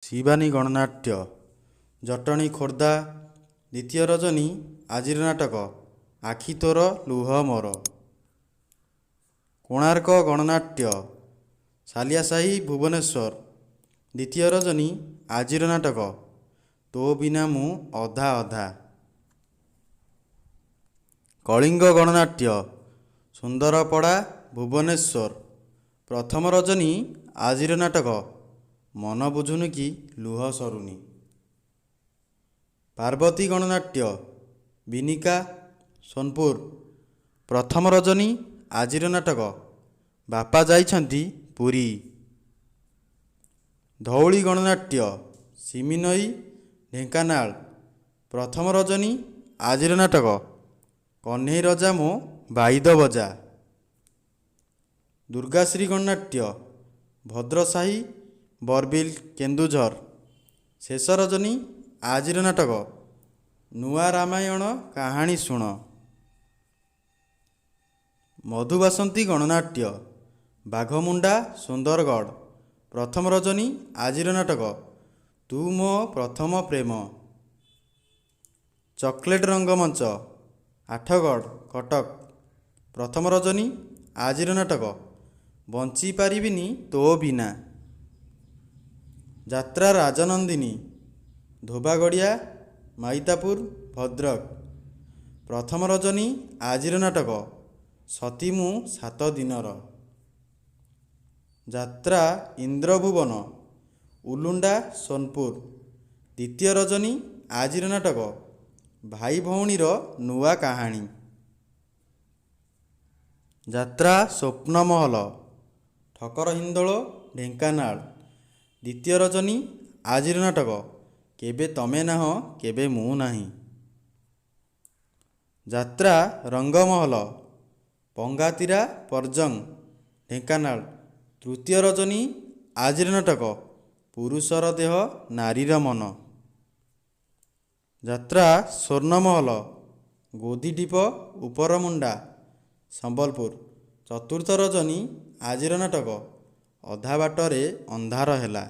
ଶିବାନୀ ଗଣନାଟ୍ୟ ଜଟଣୀ ଖୋର୍ଦ୍ଧା। ଦ୍ୱିତୀୟ ରଜନୀ ଆଜିର ନାଟକ ଆଖି ତୋର ଲୁହ ମୋର। କୋଣାର୍କ ଗଣନାଟ୍ୟ ସାଲିଆସାହି ଭୁବନେଶ୍ୱର। ଦ୍ୱିତୀୟ ରଜନୀ ଆଜିର ନାଟକ ତୋ ବିନା ମୁଁ ଅଧା ଅଧା। କଳିଙ୍ଗ ଗଣନାଟ୍ୟ ସୁନ୍ଦରପଡ଼ା ଭୁବନେଶ୍ୱର। ପ୍ରଥମ ରଜନୀ ଆଜିର ନାଟକ ମନ ବୁଝୁନି କି ଲୁହ ସରୁନି। ପାର୍ବତୀ ଗଣନାଟ୍ୟ ବିନିକା ସୋନପୁର। ପ୍ରଥମ ରଜନୀ ଆଜିର ନାଟକ ବାପା ଯାଇଛନ୍ତି ପୁରୀ। ଧଉଳି ଗଣନାଟ୍ୟ ସିମିନଇ ଢେଙ୍କାନାଳ। ପ୍ରଥମ ରଜନୀ ଆଜିର ନାଟକ କହ୍ନେଇ ରଜା ମୋ ବାଇଦ ବଜା। ଦୁର୍ଗାଶ୍ରୀ ଗଣନାଟ୍ୟ ଭଦ୍ରସାହି ବରବିଲ କେନ୍ଦୁଝର। ଶେଷ ରଜନୀ ଆଜିର ନାଟକ ନୂଆ ରାମାୟଣ କାହାଣୀ ଶୁଣ। ମଧୁବାସନ୍ତୀ ଗଣନାଟ୍ୟ ବାଘମୁଣ୍ଡା ସୁନ୍ଦରଗଡ଼। ପ୍ରଥମ ରଜନୀ ଆଜିର ନାଟକ ତୁ ମୋ ପ୍ରଥମ ପ୍ରେମ। ଚକୋଲେଟ୍ ରଙ୍ଗମଞ୍ଚ ଆଠଗଡ଼ କଟକ। ପ୍ରଥମ ରଜନୀ ଆଜିର ନାଟକ ବଞ୍ଚିପାରିବିନି ତୋ ବିନା। ଯାତ୍ରା ରାଜନନ୍ଦିନୀ ଧୋବାଗଡ଼ିଆ ମାଇତାପୁର ଭଦ୍ରକ। ପ୍ରଥମ ରଜନୀ ଆଜିର ନାଟକ ସତୀ ମୁଁ ସାତ ଦିନର। ଯାତ୍ରା ଇନ୍ଦ୍ରଭୁବନ ଉଲୁଣ୍ଡା ସୋନପୁର। ଦ୍ୱିତୀୟ ରଜନୀ ଆଜିର ନାଟକ ଭାଇ ଭଉଣୀର ନୂଆ କାହାଣୀ। ଯାତ୍ରା ସ୍ୱପ୍ନମହଲ ଠକର ହିନ୍ଦୋଳ ଢେଙ୍କାନାଳ। ଦ୍ୱିତୀୟ ରଜନୀ ଆଜିର ନାଟକ କେବେ ତମେ ନାହଁ କେବେ ମୁଁ ନାହିଁ। ଯାତ୍ରା ରଙ୍ଗମହଲ ପଙ୍ଗାତିରା ପର୍ଜଙ୍ଗ ଢେଙ୍କାନାଳ। ତୃତୀୟ ରଜନୀ ଆଜିର ନାଟକ ପୁରୁଷର ଦେହ ନାରୀର ମନ। ଯାତ୍ରା ସ୍ୱର୍ଣ୍ଣମହଲ ଗୋଧିଟିପ ଉପରମୁଣ୍ଡା ସମ୍ବଲପୁର। ଚତୁର୍ଥ ରଜନୀ ଆଜିର ନାଟକ ଅଧା ବାଟରେ ଅନ୍ଧାର ହେଲା।